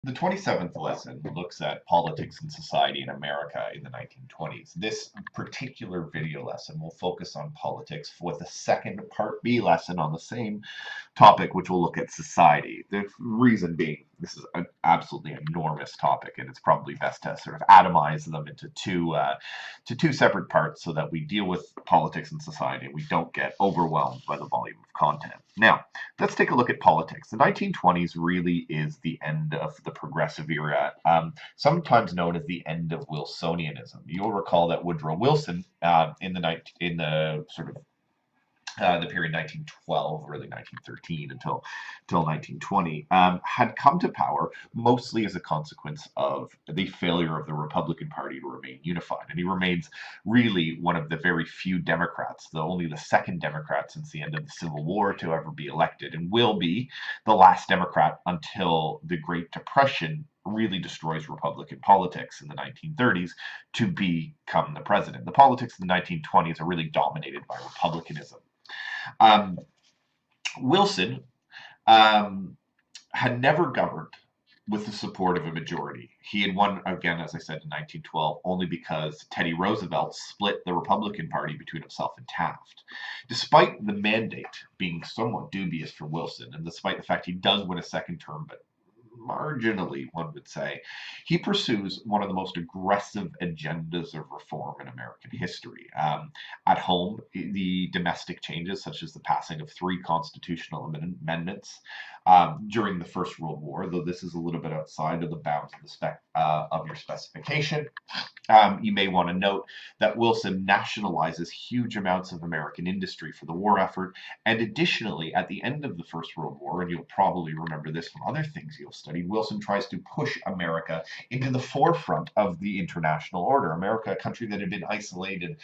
The 27th lesson looks at politics and society in America in the 1920s. This particular video lesson will focus on politics with a second Part B lesson on the same topic, which will look at society. The reason being, this is an absolutely enormous topic, and it's probably best to sort of atomize them into two separate parts so that we deal with politics and society and we don't get overwhelmed by the volume of content. Now, let's take a look at politics. The 1920s really is the end of the progressive era, sometimes known as the end of Wilsonianism. You'll recall that Woodrow Wilson, in the sort of the period 1912, really 1913 until 1920, had come to power mostly as a consequence of the failure of the Republican Party to remain unified. And he remains really one of the very few Democrats, only the second Democrat since the end of the Civil War to ever be elected, and will be the last Democrat until the Great Depression really destroys Republican politics in the 1930s to become the president. The politics in the 1920s are really dominated by Republicanism. Um, Wilson had never governed with the support of a majority. He had won, again, as I said, in 1912, only because Teddy Roosevelt split the Republican Party between himself and Taft. Despite the mandate being somewhat dubious for Wilson, and despite the fact he does win a second term, but marginally, one would say, he pursues one of the most aggressive agendas of reform in American history. At home, the domestic changes, such as the passing of 3 constitutional amendments during the First World War, though this is a little bit outside of the bounds of of your specification. You may want to note that Wilson nationalizes huge amounts of American industry for the war effort. And additionally, at the end of the First World War, and you'll probably remember this from other things you'll study, Wilson tries to push America into the forefront of the international order. America, a country that had been isolated,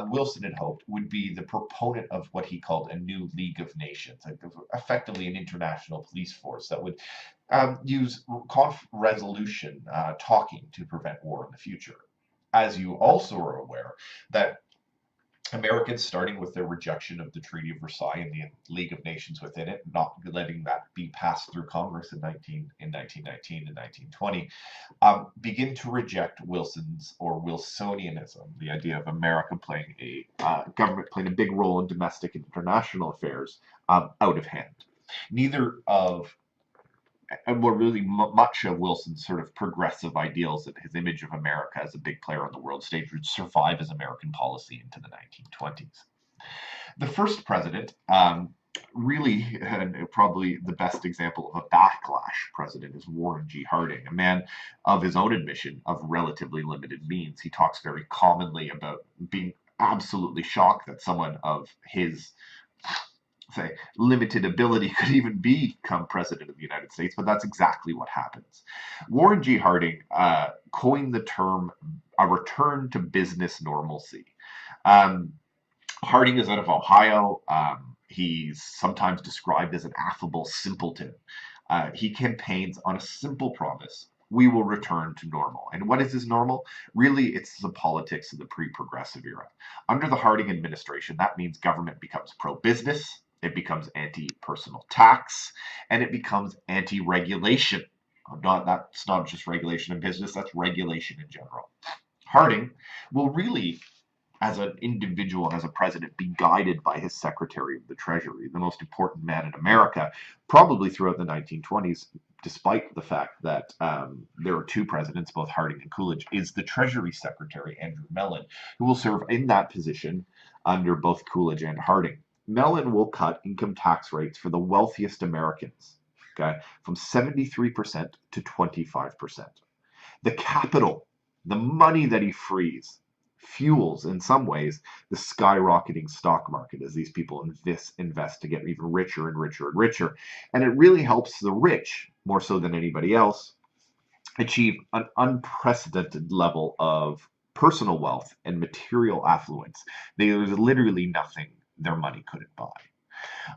Wilson had hoped would be the proponent of what he called a new League of Nations, effectively an international police force that would use resolution talking to prevent war in the future. As you also are aware, that Americans, starting with their rejection of the Treaty of Versailles and the League of Nations within it, not letting that be passed through Congress in 1919 and 1920, begin to reject Wilson's or Wilsonianism, the idea of America playing government playing a big role in domestic and international affairs, out of hand. Neither of were really much of Wilson's sort of progressive ideals that his image of America as a big player on the world stage would survive as American policy into the 1920s. The first president, really, and probably the best example of a backlash president, is Warren G. Harding, a man of his own admission of relatively limited means. He talks very commonly about being absolutely shocked that someone of his say limited ability could even become president of the United States, but that's exactly what happens. Warren G. Harding coined the term a return to business normalcy. Um, Harding is out of Ohio. He's sometimes described as an affable simpleton. He campaigns on a simple promise: we will return to normal. And what is this normal? Really, it's the politics of the pre-progressive era. Under the Harding administration, that means government becomes pro-business, it becomes anti-personal tax, and it becomes anti-regulation. That's not just regulation in business, that's regulation in general. Harding will really, as an individual and as a president, be guided by his Secretary of the Treasury, the most important man in America, probably throughout the 1920s, despite the fact that there are 2 presidents, both Harding and Coolidge, is the Treasury Secretary, Andrew Mellon, who will serve in that position under both Coolidge and Harding. Mellon will cut income tax rates for the wealthiest Americans, okay, from 73% to 25%. The capital, the money that he frees, fuels, in some ways, the skyrocketing stock market as these people invest to get even richer and richer and richer. And it really helps the rich, more so than anybody else, achieve an unprecedented level of personal wealth and material affluence. There's literally nothing their money couldn't buy.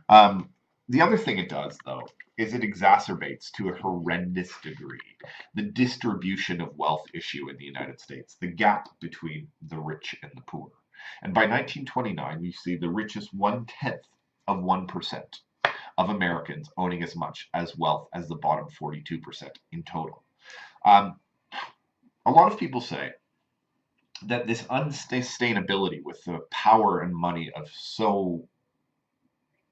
Um, the other thing it does, though, is it exacerbates to a horrendous degree the distribution of wealth issue in the United States, the gap between the rich and the poor. And by 1929, we see the richest 1/10 of 1%. of Americans owning as much as wealth as the bottom 42% in total. Um, a lot of people say that this unsustainability with the power and money of so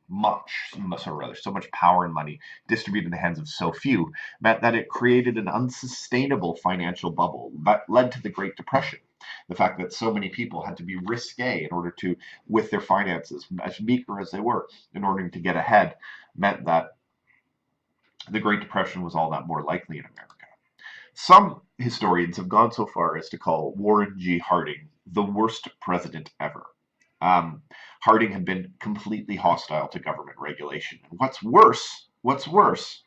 much power and money distributed in the hands of so few meant that it created an unsustainable financial bubble that led to the Great Depression. The fact that so many people had to be risque in order to, with their finances, as meager as they were, in order to get ahead, meant that the Great Depression was all that more likely in America. Some historians have gone so far as to call Warren G. Harding the worst president ever. Um, Harding had been completely hostile to government regulation. And what's worse,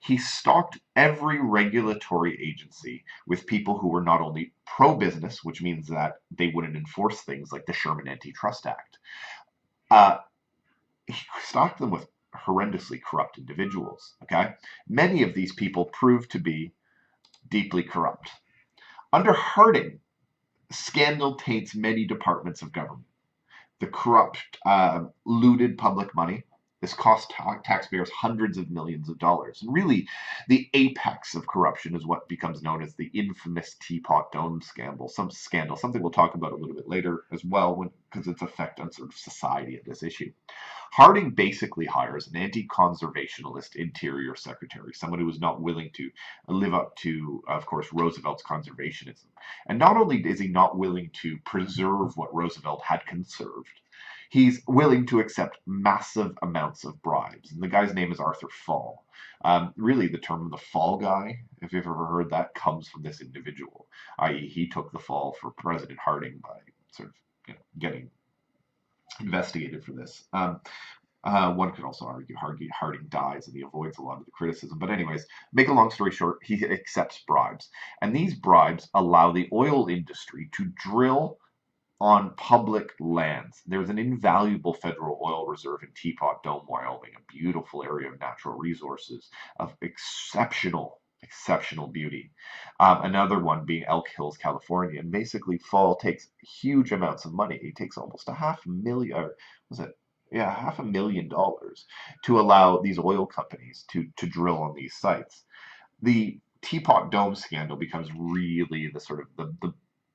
he stocked every regulatory agency with people who were not only pro-business, which means that they wouldn't enforce things like the Sherman Antitrust Act. Uh, he stocked them with horrendously corrupt individuals. Okay, many of these people proved to be deeply corrupt. Under Harding, scandal taints many departments of government. The corrupt, looted public money. This cost taxpayers hundreds of millions of dollars. And really, the apex of corruption is what becomes known as the infamous Teapot Dome scandal. Something we'll talk about a little bit later as well, because its effect on sort of society at this issue. Harding basically hires an anti-conservationalist interior secretary, someone who is not willing to live up to, of course, Roosevelt's conservationism. And not only is he not willing to preserve what Roosevelt had conserved, he's willing to accept massive amounts of bribes. And the guy's name is Arthur Fall. Really, the term the fall guy, if you've ever heard that, comes from this individual, i.e., he took the fall for President Harding by sort of getting investigated for this. One could also argue Harding dies and he avoids a lot of the criticism. But anyways, make a long story short, he accepts bribes. And these bribes allow the oil industry to drill on public lands. There's an invaluable federal oil reserve in Teapot Dome, Wyoming, a beautiful area of natural resources of exceptional beauty. Another one being Elk Hills, California. And basically, Fall takes huge amounts of money. He takes almost a half a million, or was it? Yeah, $500,000 to allow these oil companies to drill on these sites. The Teapot Dome scandal becomes really the sort of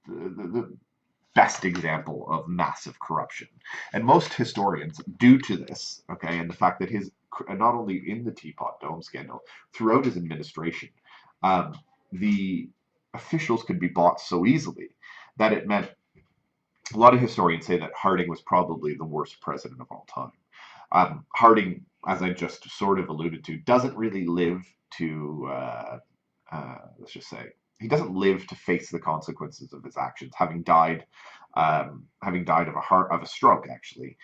the best example of massive corruption. And most historians, due to this, okay, and the fact that not only in the Teapot Dome scandal, throughout his administration, the officials could be bought so easily that it meant a lot of historians say that Harding was probably the worst president of all time. Harding, as I just sort of alluded to, doesn't really live to, let's just say, he doesn't live to face the consequences of his actions, having died of a stroke, actually,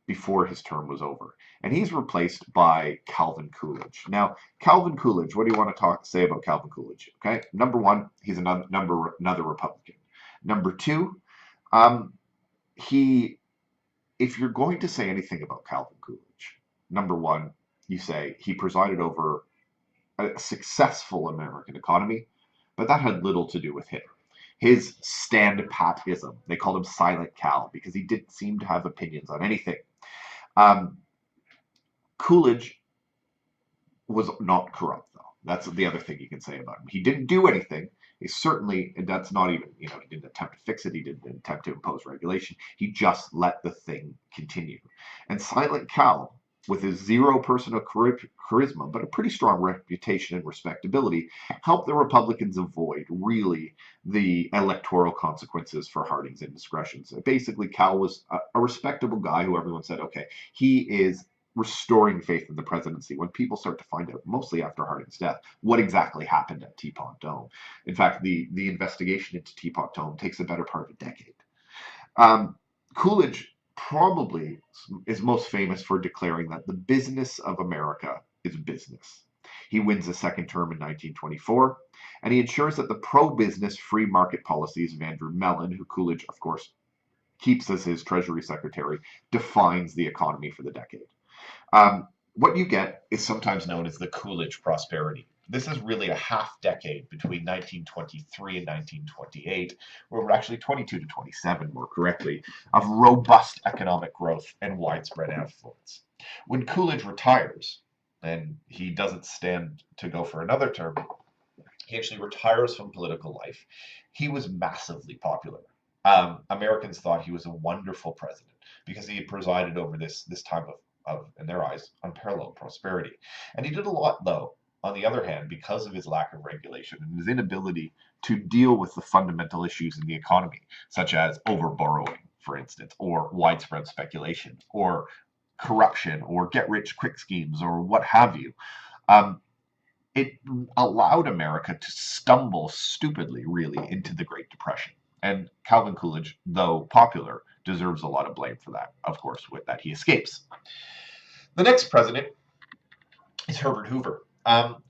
before his term was over. And he's replaced by Calvin Coolidge. Now, Calvin Coolidge, what do you want to say about Calvin Coolidge? Okay, number one, he's another Republican. Number two, if you're going to say anything about Calvin Coolidge, number one, you say he presided over a successful American economy, but that had little to do with him. His stand-patism, they called him Silent Cal because he didn't seem to have opinions on anything. Coolidge was not corrupt, though. That's the other thing you can say about him. He didn't do anything. That's not even, he didn't attempt to fix it. He didn't attempt to impose regulation. He just let the thing continue. And Silent Cal, with his zero personal charisma, but a pretty strong reputation and respectability, helped the Republicans avoid really the electoral consequences for Harding's indiscretions. So basically, Cal was a respectable guy who everyone said, okay, he is restoring faith in the presidency when people start to find out, mostly after Harding's death, what exactly happened at Teapot Dome. In fact, the investigation into Teapot Dome takes the better part of a decade. Coolidge probably is most famous for declaring that the business of America is business. He wins a second term in 1924, and he ensures that the pro-business free market policies of Andrew Mellon, who Coolidge, of course, keeps as his Treasury Secretary, defines the economy for the decade. What you get is sometimes known as the Coolidge prosperity. This is really a half decade between 1923 and 1928, or actually 22 to 27 more correctly, of robust economic growth and widespread affluence. When Coolidge retires, and he doesn't stand to go for another term, he actually retires from political life. He was massively popular. Americans thought he was a wonderful president because he had presided over this time of, in their eyes, unparalleled prosperity. And he did a lot, though, on the other hand, because of his lack of regulation and his inability to deal with the fundamental issues in the economy, such as overborrowing, for instance, or widespread speculation, or corruption, or get rich quick schemes, or what have you. Um, it allowed America to stumble stupidly, really, into the Great Depression. And Calvin Coolidge, though popular, deserves a lot of blame for that, of course, with that he escapes. The next president is Herbert Hoover.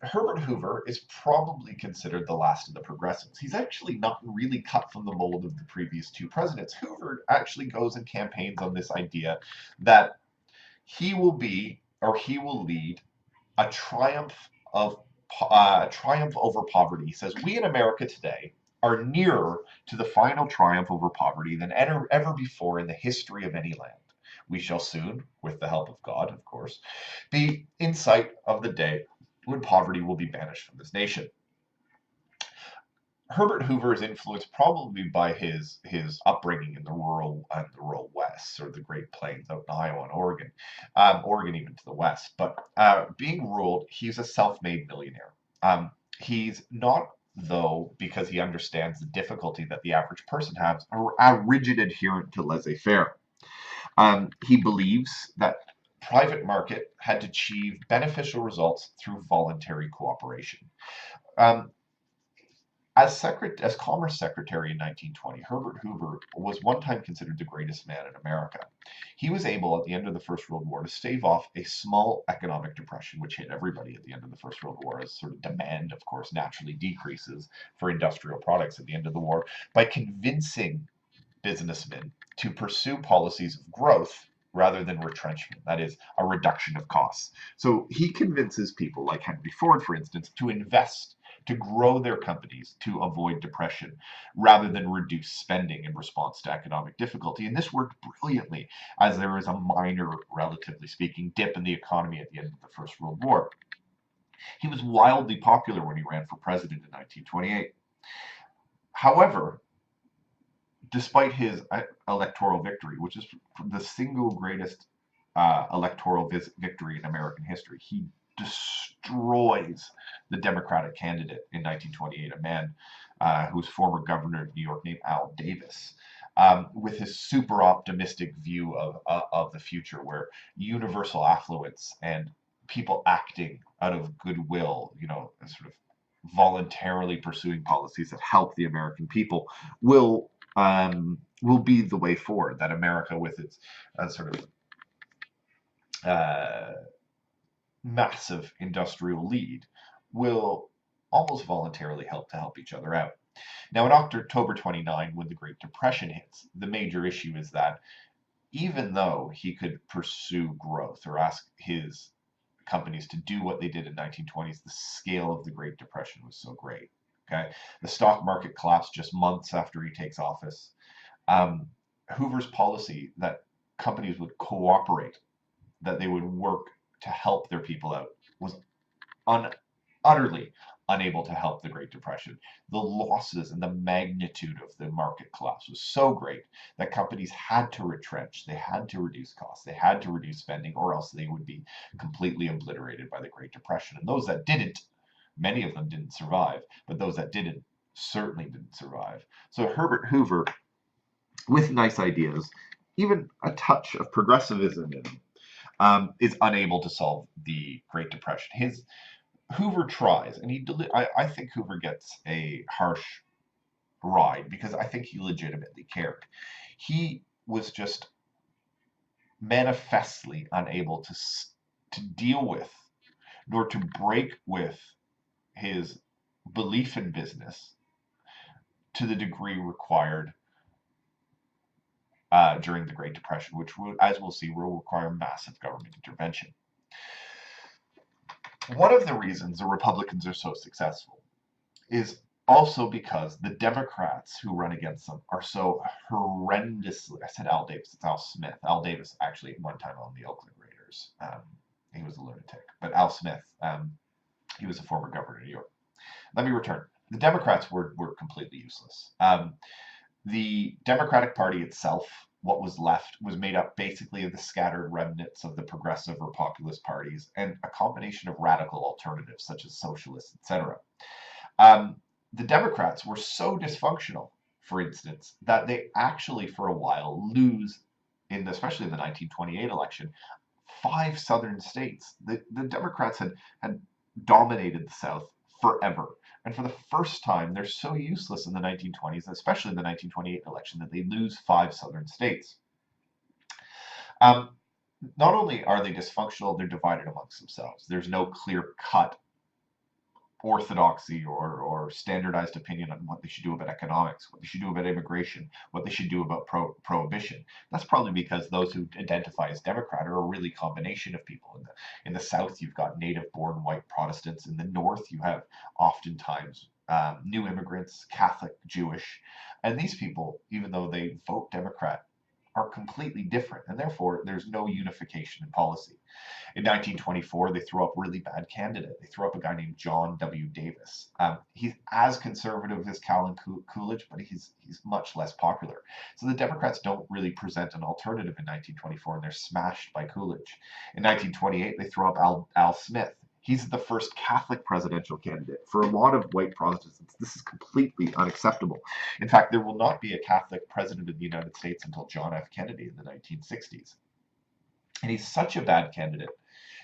Herbert Hoover is probably considered the last of the progressives. He's actually not really cut from the mold of the previous two presidents. Hoover actually goes and campaigns on this idea that he will be, or he will lead, a triumph over poverty. He says, "We in America today are nearer to the final triumph over poverty than ever before in the history of any land. We shall soon, with the help of God, of course, be in sight of the day when poverty will be banished from this nation." Herbert Hoover is influenced probably by his upbringing in the rural West, or the Great Plains out in Iowa and Oregon, Oregon even to the west. But being ruled, he's a self-made millionaire. He's not, though, because he understands the difficulty that the average person has, a rigid adherent to laissez-faire. He believes that private market had to achieve beneficial results through voluntary cooperation. Um, as Commerce Secretary in 1920, Herbert Hoover was one time considered the greatest man in America. He was able, at the end of the First World War, to stave off a small economic depression, which hit everybody at the end of the First World War, as sort of demand, of course, naturally decreases for industrial products at the end of the war, by convincing businessmen to pursue policies of growth rather than retrenchment, that is, a reduction of costs. So he convinces people like Henry Ford, for instance, to invest, to grow their companies to avoid depression rather than reduce spending in response to economic difficulty. And this worked brilliantly, as there was a minor, relatively speaking, dip in the economy at the end of the First World War. He was wildly popular when he ran for president in 1928. However, despite his electoral victory, which is the single greatest electoral victory in American history, he destroys the Democratic candidate in 1928, a man who was former governor of New York named Al Davis, with his super optimistic view of the future, where universal affluence and people acting out of goodwill, sort of voluntarily pursuing policies that help the American people, will be the way forward. That America, with its sort of massive industrial lead, will almost voluntarily help each other out. Now, in October 29, when the Great Depression hits, the major issue is that even though he could pursue growth or ask his companies to do what they did in 1920s, the scale of the Great Depression was so great. Okay, the stock market collapsed just months after he takes office. Hoover's policy that companies would cooperate, that they would work to help their people out, was utterly unable to help the Great Depression. The losses and the magnitude of the market collapse was so great that companies had to retrench, they had to reduce costs, they had to reduce spending, or else they would be completely obliterated by the Great Depression. And those that didn't, many of them didn't survive, but those that didn't certainly didn't survive. So Herbert Hoover, with nice ideas, even a touch of progressivism in him, is unable to solve the Great Depression. Hoover tries, and I think Hoover gets a harsh ride because I think he legitimately cared. He was just manifestly unable to deal with, nor to break with, his belief in business to the degree required during the Great Depression, which, as we'll see, will require massive government intervention. One of the reasons the Republicans are so successful is also because the Democrats who run against them are so horrendously. I said Al Davis, it's Al Smith. Al Davis actually at one time owned the Oakland Raiders. He was a lunatic. But Al Smith, he was a former governor of New York. Let me return. The Democrats were completely useless. The Democratic Party itself, what was left, was made up basically of the scattered remnants of the progressive or populist parties and a combination of radical alternatives such as socialists, etc. Um, the Democrats were so dysfunctional, for instance, that they actually, for a while, lose especially in the 1928 election, 5 southern states. The Democrats had dominated the South forever. And for the first time, they're so useless in the 1920s, especially in the 1928 election, that they lose 5 southern states. Um, Not only are they dysfunctional, they're divided amongst themselves. There's no clear cut orthodoxy or standardized opinion on what they should do about economics, what they should do about immigration, what they should do about prohibition. That's probably because those who identify as Democrat are a really combination of people. In the South, you've got native-born white Protestants. In the North, you have oftentimes new immigrants, Catholic, Jewish, and these people, even though they vote Democrat, are completely different, and therefore there's no unification in policy. In 1924, they threw up a really bad candidate. They threw up a guy named John W. Davis. He's as conservative as Calvin Coolidge, but he's much less popular. So the Democrats don't really present an alternative in 1924, and they're smashed by Coolidge. In 1928, they throw up Al Smith. He's the first Catholic presidential candidate. For a lot of white Protestants, this is completely unacceptable. In fact, there will not be a Catholic president of the United States until John F. Kennedy in the 1960s. And he's such a bad candidate.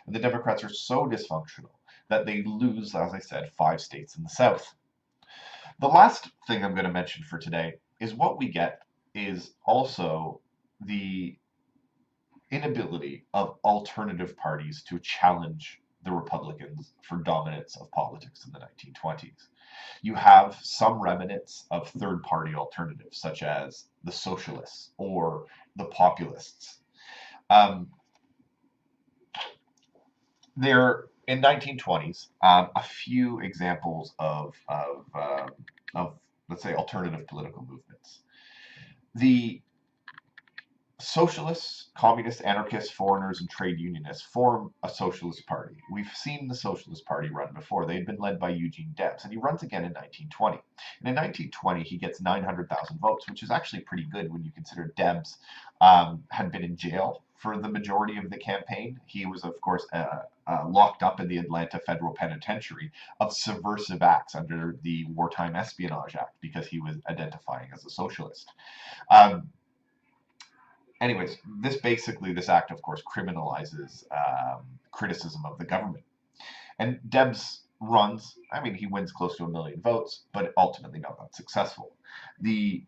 And the Democrats are so dysfunctional that they lose, as I said, 5 states in the South. The last thing I'm going to mention for today is what we get is also the inability of alternative parties to challenge the Republicans for dominance of politics in the 1920s. You have some remnants of third party alternatives, such as the socialists or the populists. Um, there in 1920s, a few examples of let's say alternative political movements. The socialists, communists, anarchists, foreigners, and trade unionists form a socialist party. We've seen the Socialist Party run before. They had been led by Eugene Debs, and he runs again in 1920. And in 1920, he gets 900,000 votes, which is actually pretty good when you consider Debs had been in jail for the majority of the campaign. He was, of course, locked up in the Atlanta Federal Penitentiary of subversive acts under the Wartime Espionage Act because he was identifying as a socialist. Um, Anyways, this act, of course, criminalizes criticism of the government. And Debs runs, I mean, he wins close to 1 million votes, but ultimately not that successful. The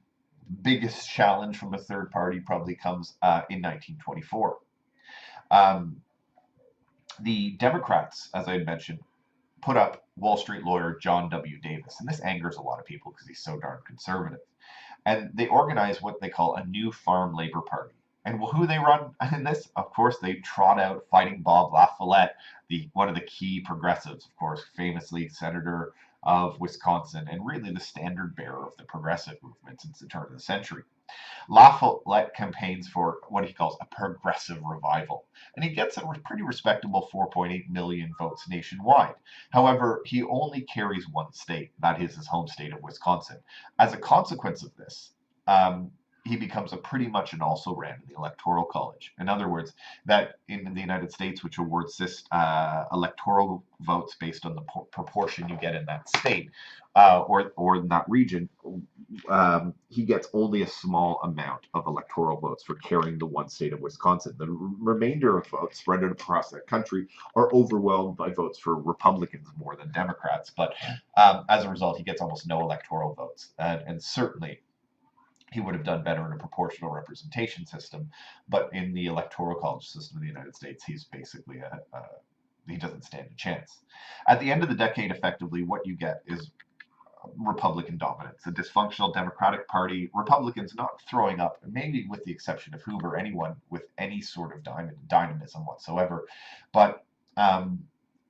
biggest challenge from a third party probably comes in 1924. Um, the Democrats, as I had mentioned, put up Wall Street lawyer John W. Davis, and this angers a lot of people because he's so darn conservative. And they organize what they call a new farm labor party. And who they run in this? Of course, they trot out Fighting Bob La Follette, one of the key progressives, of course, famously senator of Wisconsin, and really the standard bearer of the progressive movement since the turn of the century. La Follette campaigns for what he calls a progressive revival, and he gets a pretty respectable 4.8 million votes nationwide. However, he only carries one state, that is his home state of Wisconsin. As a consequence of this, he becomes a pretty much an also ran in the Electoral College. In other words, that in the United States, which awards this electoral votes based on the proportion you get in that state or in that region, he gets only a small amount of electoral votes for carrying the one state of Wisconsin. The remainder of votes spread across that country are overwhelmed by votes for Republicans more than Democrats. But as a result, he gets almost no electoral votes. And certainly, he would have done better in a proportional representation system, but in the electoral college system of the United States, he's basically he doesn't stand a chance. At the end of the decade, effectively, what you get is Republican dominance, a dysfunctional Democratic Party, Republicans not throwing up, maybe with the exception of Hoover, anyone with any sort of dynamism whatsoever, but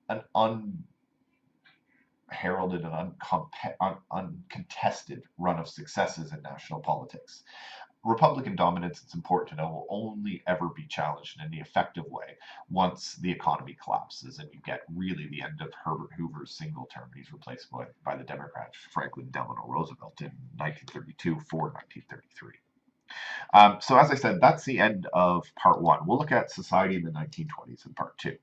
an unheralded and uncontested run of successes in national politics. Republican dominance, it's important to know, will only ever be challenged in any effective way once the economy collapses and you get really the end of Herbert Hoover's single term. He's replaced by the Democrat Franklin Delano Roosevelt in 1932 for 1933. So as I said, that's the end of part one. We'll look at society in the 1920s in part two.